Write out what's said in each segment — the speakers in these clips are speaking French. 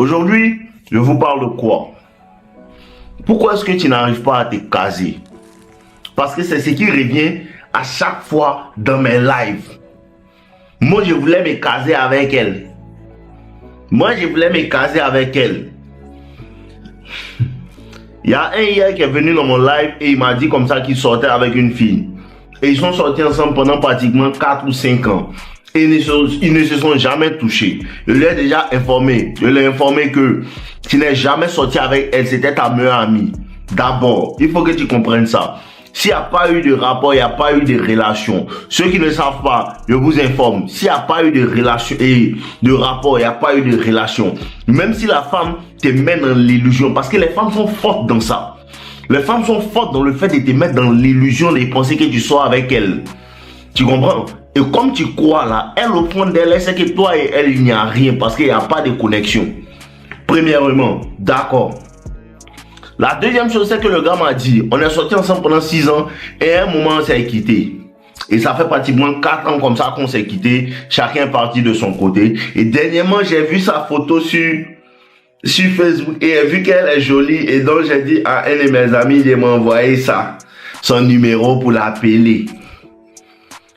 Aujourd'hui, je vous parle de quoi? Pourquoi est-ce que tu n'arrives pas à te caser? Parce que c'est ce qui revient à chaque fois dans mes lives. Moi, je voulais me caser avec elle. Il y a un hier qui est venu dans mon live et il m'a dit comme ça qu'il sortait avec une fille. Et ils sont sortis ensemble pendant pratiquement 4 ou 5 ans. Et ils ne se sont jamais touchés. Je l'ai déjà informé. Je l'ai informé que tu n'es jamais sorti avec elle. C'était ta meilleure amie. D'abord, il faut que tu comprennes ça. S'il n'y a pas eu de rapport, il n'y a pas eu de relation. Ceux qui ne savent pas, je vous informe. S'il n'y a pas eu de relation et de rapport, il n'y a pas eu de relation. Même si la femme te met dans l'illusion, parce que les femmes sont fortes dans ça. Les femmes sont fortes dans le fait de te mettre dans l'illusion de penser que tu sors avec elle. Tu comprends? Et comme tu crois là, elle au fond d'elle, elle sait que toi et elle, il n'y a rien parce qu'il n'y a pas de connexion. Premièrement, d'accord. La deuxième chose, c'est que le gars m'a dit, on est sortis ensemble pendant 6 ans et à un moment, on s'est quitté. Et ça fait pratiquement 4 ans comme ça qu'on s'est quitté. Chacun est parti de son côté. Et dernièrement, j'ai vu sa photo sur Facebook et j'ai vu qu'elle est jolie. Et donc, j'ai dit à un de mes amis de m'envoyer ça, son numéro pour l'appeler.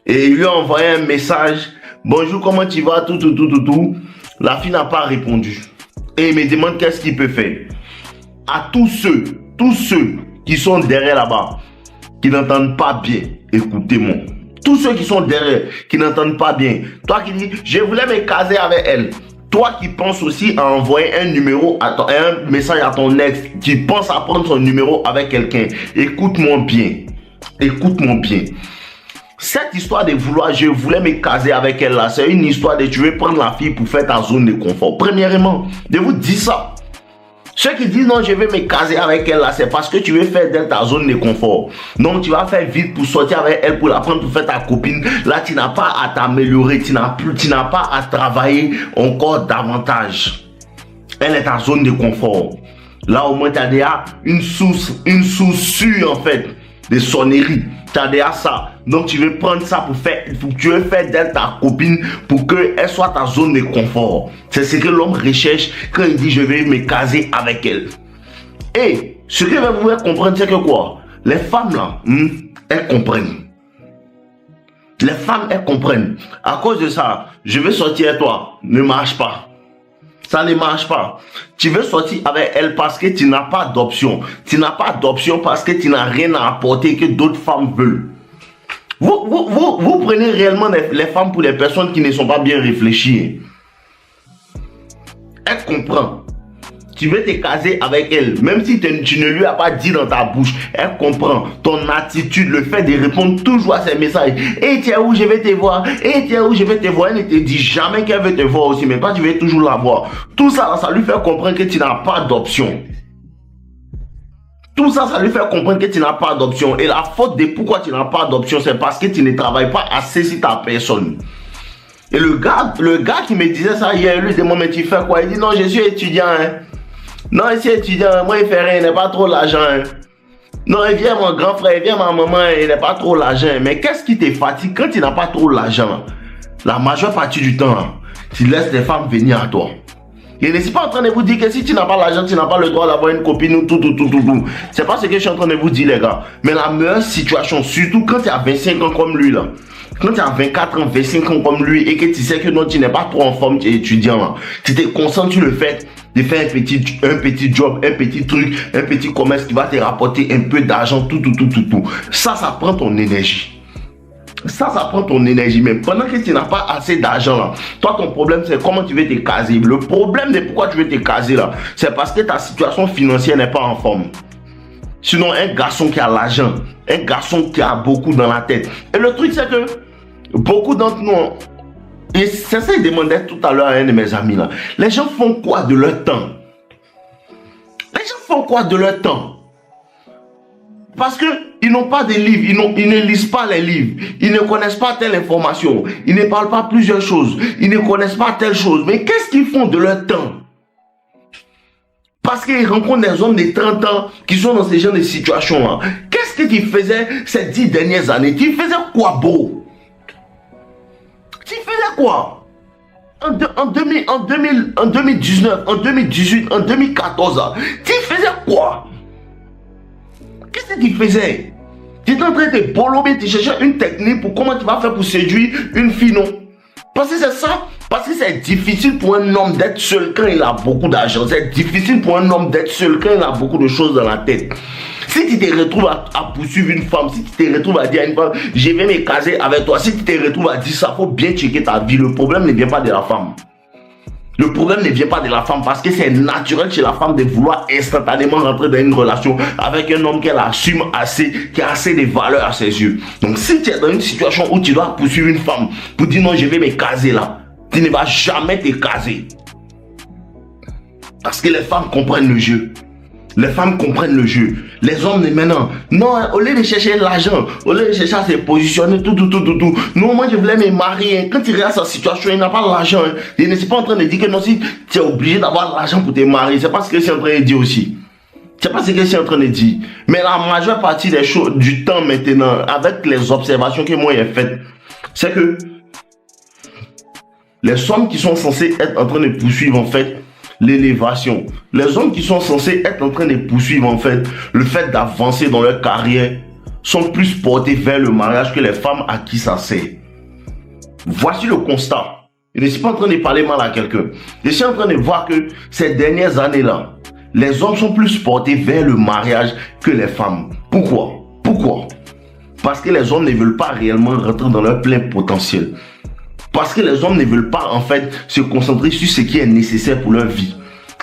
Et il lui a envoyé un message. Bonjour, comment tu vas? Tout. La fille n'a pas répondu. Et il me demande qu'est-ce qu'il peut faire. À tous ceux qui sont derrière là-bas, qui n'entendent pas bien, écoutez-moi. Tous ceux qui sont derrière, qui n'entendent pas bien. Toi qui dis, je voulais me caser avec elle. Toi qui penses aussi à envoyer un message à ton ex, qui pense à prendre son numéro avec quelqu'un. Écoute-moi bien. Cette histoire de vouloir, je voulais me caser avec elle là, c'est une histoire de tu veux prendre la fille pour faire ta zone de confort. Premièrement, je vous dis ça. Ceux qui disent non, je vais me caser avec elle là, c'est parce que tu veux faire d'elle ta zone de confort. Donc tu vas faire vite pour sortir avec elle, pour la prendre pour faire ta copine. Là, tu n'as pas à t'améliorer, tu n'as pas à travailler encore davantage. Elle est ta zone de confort. Là, au moins, tu as déjà une source sûre en fait de sonnerie. Tu as déjà ça. Donc tu veux prendre ça tu veux faire d'elle ta copine pour qu'elle soit ta zone de confort. C'est ce que l'homme recherche quand il dit je vais me caser avec elle. Et ce que vous devez comprendre, c'est que quoi? Les femmes là, elles comprennent. Les femmes, elles comprennent. À cause de ça, je veux sortir avec toi. Ne marche pas. Ça ne marche pas. Tu veux sortir avec elle parce que tu n'as pas d'option. Tu n'as pas d'option parce que tu n'as rien à apporter que d'autres femmes veulent. Vous prenez réellement les femmes pour les personnes qui ne sont pas bien réfléchies. Elle comprend. Tu veux te caser avec elle, même si tu ne lui as pas dit dans ta bouche, elle comprend ton attitude, le fait de répondre toujours à ses messages. Et tiens où je vais te voir, elle ne te dit jamais qu'elle veut te voir aussi, mais toi tu veux toujours la voir. Tout ça, ça lui fait comprendre que tu n'as pas d'option. Tout ça, ça lui fait comprendre que tu n'as pas d'option. Et la faute de pourquoi tu n'as pas d'option, c'est parce que tu ne travailles pas assez sur ta personne. Et le gars qui me disait ça hier, lui demande mais tu fais quoi? Il dit non, je suis étudiant. Non, il est étudiant, moi il fait rien, il n'a pas trop l'argent. Non, il vient mon grand frère, il vient ma maman, il n'a pas trop l'argent. Mais qu'est-ce qui te fatigue quand tu n'as pas trop l'argent? La majeure partie du temps, tu laisses les femmes venir à toi. Je ne suis pas en train de vous dire que si tu n'as pas l'argent, tu n'as pas le droit d'avoir une copine ou tout. C'est pas ce que je suis en train de vous dire, les gars. Mais la meilleure situation, surtout quand tu as 25 ans comme lui, là. Quand tu as 24 ans, 25 ans comme lui et que tu sais que non, tu n'es pas trop en forme, tu es étudiant, là. Tu te concentres sur le fait de faire un petit job, un petit truc, un petit commerce qui va te rapporter un peu d'argent, tout. Ça prend ton énergie. Ça prend ton énergie. Mais pendant que tu n'as pas assez d'argent là, toi ton problème c'est comment tu veux te caser. Le problème de pourquoi tu veux te caser là, c'est parce que ta situation financière n'est pas en forme. Sinon un garçon qui a l'argent, un garçon qui a beaucoup dans la tête. Et le truc c'est que beaucoup d'entre nous, et c'est ça que je demandais tout à l'heure à un de mes amis là, les gens font quoi de leur temps? Parce qu'ils n'ont pas de livres, ils ne lisent pas les livres, ils ne connaissent pas telle information, ils ne parlent pas plusieurs choses, ils ne connaissent pas telle chose. Mais qu'est-ce qu'ils font de leur temps? Parce qu'ils rencontrent des hommes de 30 ans qui sont dans ce genre de situation-là. Qu'est-ce que tu faisais ces 10 dernières années? Tu faisais quoi, bro? Tu faisais quoi? En 2019, en 2018, en 2014, tu faisais quoi? Qu'est-ce que tu faisais? Tu étais en train de bolobber, tu cherchais une technique pour comment tu vas faire pour séduire une fille, non? Parce que c'est ça. Parce que c'est difficile pour un homme d'être seul quand il a beaucoup d'argent. C'est difficile pour un homme d'être seul quand il a beaucoup de choses dans la tête. Si tu te retrouves à poursuivre une femme, si tu te retrouves à dire à une femme, je vais me caser avec toi, si tu te retrouves à dire ça, il faut bien checker ta vie. Le problème ne vient pas de la femme. Le problème ne vient pas de la femme parce que c'est naturel chez la femme de vouloir instantanément rentrer dans une relation avec un homme qu'elle assume assez, qui a assez de valeur à ses yeux. Donc si tu es dans une situation où tu dois poursuivre une femme pour dire non, je vais me caser là, tu ne vas jamais te caser. Parce que les femmes comprennent le jeu. Les femmes comprennent le jeu. Les hommes maintenant, non, au lieu de chercher l'argent, au lieu de chercher à se positionner, tout. Non, moi je voulais me marier. Quand tu regardes sa situation, il n'a pas l'argent. Il ne suis pas en train de dire que non, si tu es obligé d'avoir l'argent pour te marier, c'est pas ce que je suis en train de dire aussi. C'est pas ce que je suis en train de dire. Mais la majeure partie des choses, du temps maintenant, avec les observations que moi j'ai faites, c'est que les hommes qui sont censés être en train de poursuivre en fait l'élévation, les hommes qui sont censés être en train de poursuivre en fait le fait d'avancer dans leur carrière sont plus portés vers le mariage que les femmes à qui ça sert. Voici le constat. Je ne suis pas en train de parler mal à quelqu'un. Je suis en train de voir que ces dernières années-là, les hommes sont plus portés vers le mariage que les femmes. Pourquoi? Parce que les hommes ne veulent pas réellement rentrer dans leur plein potentiel. Parce que les hommes ne veulent pas en fait se concentrer sur ce qui est nécessaire pour leur vie.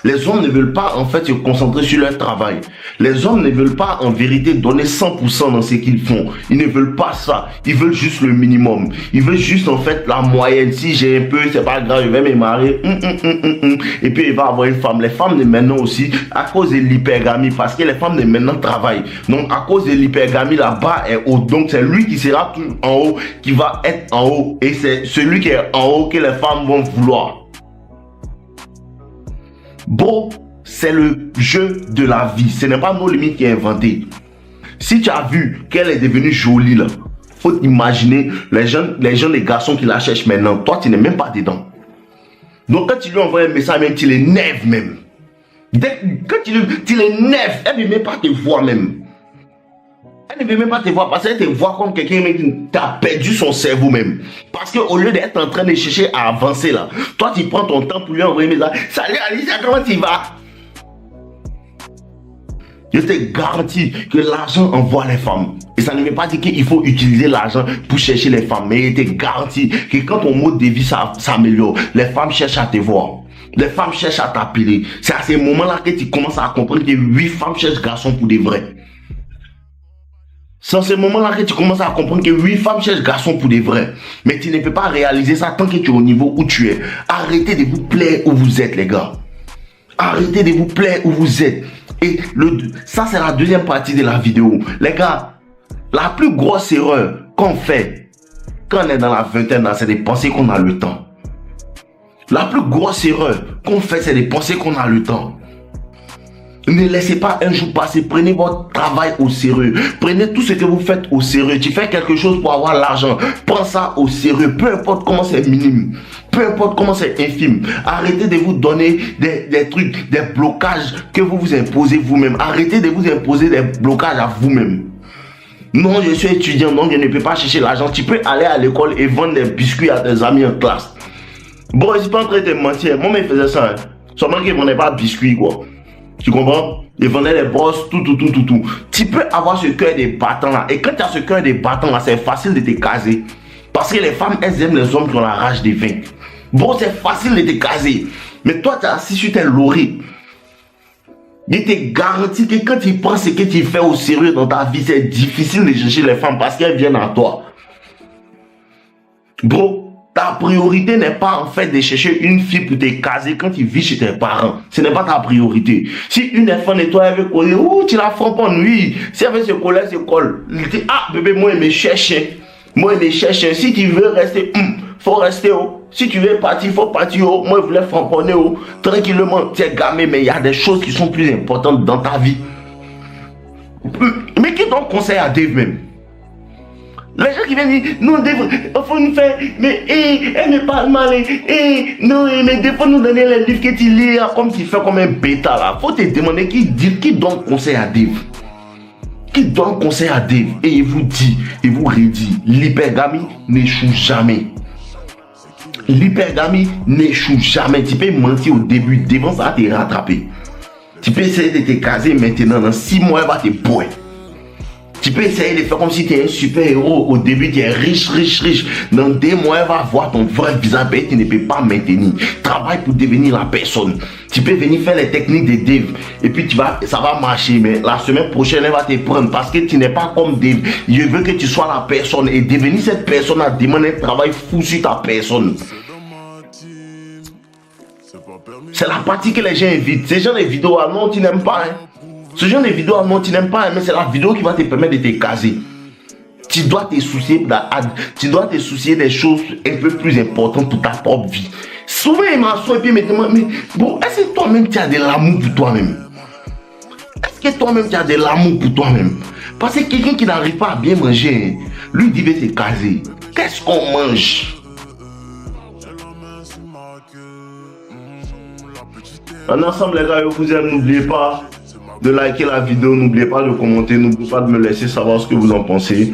Les hommes ne veulent pas en fait se concentrer sur leur travail. Les hommes ne veulent pas en vérité donner 100% dans ce qu'ils font. Ils ne veulent pas ça. Ils veulent juste le minimum. Ils veulent juste en fait la moyenne. Si j'ai un peu, c'est pas grave, je vais me marier. Et puis il va avoir une femme. Les femmes de maintenant aussi, à cause de l'hypergamie, parce que les femmes de maintenant travaillent. Donc à cause de l'hypergamie, là-bas est haut. Donc c'est lui qui sera tout en haut, qui va être en haut. Et c'est celui qui est en haut que les femmes vont vouloir. Bon, c'est le jeu de la vie. Ce n'est pas nos limites qui est inventé. Si tu as vu qu'elle est devenue jolie là, faut imaginer les jeunes, les garçons qui la cherchent maintenant. Toi, tu n'es même pas dedans. Donc quand tu lui envoies un message, même tu l'énerves même. Quand tu l'énerves, elle ne veut même pas te voir même. Elle ne veut même pas te voir parce qu'elle te voit comme quelqu'un qui a perdu son cerveau même. Parce qu'au lieu d'être en train de chercher à avancer là, toi tu prends ton temps pour lui envoyer un message. Salut Alicia, comment tu vas? Je te garantis que l'argent envoie les femmes. Et ça ne veut pas dire qu'il faut utiliser l'argent pour chercher les femmes. Mais je te garantis que quand ton mode de vie s'améliore, les femmes cherchent à te voir. Les femmes cherchent à t'appeler. C'est à ce moment-là que tu commences à comprendre que 8 femmes cherchent garçons pour des vrais. C'est à ce moment-là que tu commences à comprendre que 8 femmes cherchent garçons pour des vrais. Mais tu ne peux pas réaliser ça tant que tu es au niveau où tu es. Arrêtez de vous plaire où vous êtes, les gars. Arrêtez de vous plaire où vous êtes. Et ça, c'est la deuxième partie de la vidéo. Les gars, la plus grosse erreur qu'on fait quand on est dans la vingtaine, c'est de penser qu'on a le temps. La plus grosse erreur qu'on fait, c'est de penser qu'on a le temps. Ne laissez pas un jour passer. Prenez votre travail au sérieux. Prenez tout ce que vous faites au sérieux. Tu fais quelque chose pour avoir l'argent. Prends ça au sérieux. Peu importe comment c'est minime. Peu importe comment c'est infime. Arrêtez de vous donner des trucs, des blocages que vous vous imposez vous-même. Arrêtez de vous imposer des blocages à vous-même. Non, je suis étudiant, donc je ne peux pas chercher l'argent. Tu peux aller à l'école et vendre des biscuits à tes amis en classe. Bon, je ne suis pas en train de te mentir. Moi, je faisais ça. Seulement qu'ils ne vendaient pas de biscuits, quoi. Tu comprends? Ils vendaient les brosses, tout. Tu peux avoir ce cœur de battant là. Et quand tu as ce cœur de battant là, c'est facile de te caser. Parce que les femmes, elles aiment les hommes qui ont la rage de vaincre. Bon, c'est facile de te caser. Mais toi, tu es assis sur tes lauriers. Je te garantis que quand tu prends ce que tu fais au sérieux dans ta vie, c'est difficile de chercher les femmes parce qu'elles viennent à toi. Bro. Ta priorité n'est pas en fait de chercher une fille pour te caser quand tu vis chez tes parents. Ce n'est pas ta priorité. Si une est fan de toi, elle veut coller, tu la framponnes, oui. Si elle veut se coller, elle se colle. Elle dit, ah bébé, moi, je me cherche. Moi, je me cherche. Si tu veux rester, faut rester. Si tu veux partir, faut partir. Moi, je voulais framponner. Tranquillement, tu es gamé, mais il y a des choses qui sont plus importantes dans ta vie. Mais qui donne conseil à Dave même? Les gens qui viennent dire, non, il faut nous faire, mais elle me parle mal, non, mais des fois nous donner les livres que tu lis, comme tu fais comme un bêta là. Faut te demander qui donne conseil à Dave. Qui donne conseil à Dave et il vous dit, il vous redit, l'hypergamie n'échoue jamais. L'hypergamie n'échoue jamais. Tu peux mentir au début, devant ça va te rattraper. Tu peux essayer de te caser maintenant, dans 6 mois, elle va te boire. Tu peux essayer de faire comme si tu es un super héros. Au début, tu es riche. Dans 2 mois, elle va voir ton vrai visage et tu ne peux pas maintenir. Travaille pour devenir la personne. Tu peux venir faire les techniques de Dave. Et puis, ça va marcher. Mais la semaine prochaine, elle va te prendre parce que tu n'es pas comme Dave. Je veux que tu sois la personne. Et devenir cette personne à demander un travail fou sur ta personne. C'est la partie que les gens évitent. Ces gens de vidéos, non, tu n'aimes pas. Hein. Ce genre de vidéo, non, tu n'aimes pas, mais c'est la vidéo qui va te permettre de te caser. Tu dois te soucier des choses un peu plus importantes pour ta propre vie. Souvent, il m'assoit et puis il me demande, mais bon, est-ce que toi-même tu as de l'amour pour toi-même? Est-ce que toi-même tu as de l'amour pour toi-même? Parce que quelqu'un qui n'arrive pas à bien manger, lui, il veut se caser. Qu'est-ce qu'on mange? En ensemble, les gars, je vous aime, n'oubliez pas de liker la vidéo, n'oubliez pas de commenter, n'oubliez pas de me laisser savoir ce que vous en pensez.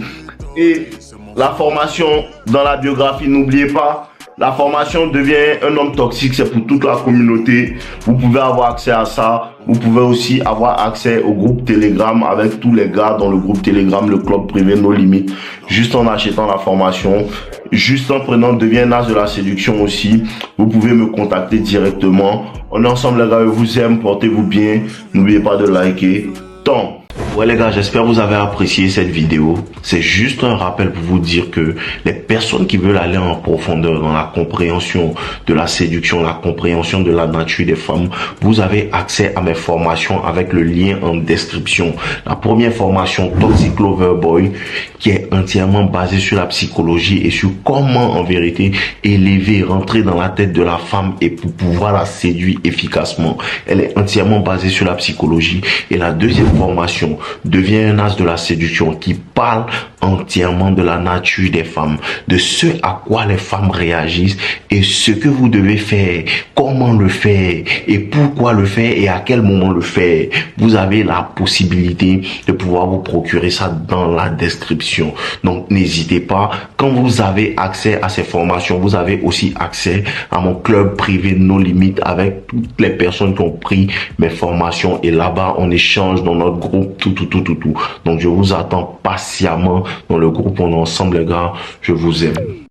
Et la formation dans la biographie, n'oubliez pas, la formation devient un homme toxique, c'est pour toute la communauté. Vous pouvez avoir accès à ça. Vous pouvez aussi avoir accès au groupe Telegram avec tous les gars dans le groupe Telegram, le club privé No Limites. Juste en achetant la formation, juste en prenant Deviens un as de la séduction aussi. Vous pouvez me contacter directement. On est ensemble les gars, je vous aime, portez-vous bien. N'oubliez pas de liker. Tant. Ouais les gars, j'espère que vous avez apprécié cette vidéo. C'est juste un rappel pour vous dire que les personnes qui veulent aller en profondeur dans la compréhension de la séduction, la compréhension de la nature des femmes, vous avez accès à mes formations avec le lien en description. La première formation, Toxic Lover Boy, qui est entièrement basée sur la psychologie et sur comment en vérité élever, rentrer dans la tête de la femme et pour pouvoir la séduire efficacement. Elle est entièrement basée sur la psychologie. Et la deuxième formation, Deviens un as de la séduction, qui parle entièrement de la nature des femmes, de ce à quoi les femmes réagissent et ce que vous devez faire, comment le faire et pourquoi le faire et à quel moment le faire. Vous avez la possibilité de pouvoir vous procurer ça dans la description. Donc n'hésitez pas, quand vous avez accès à ces formations, vous avez aussi accès à mon club privé No Limites avec toutes les personnes qui ont pris mes formations et là-bas on échange dans notre groupe tout. Donc je vous attends patiemment dans le groupe, on est ensemble les gars, je vous aime.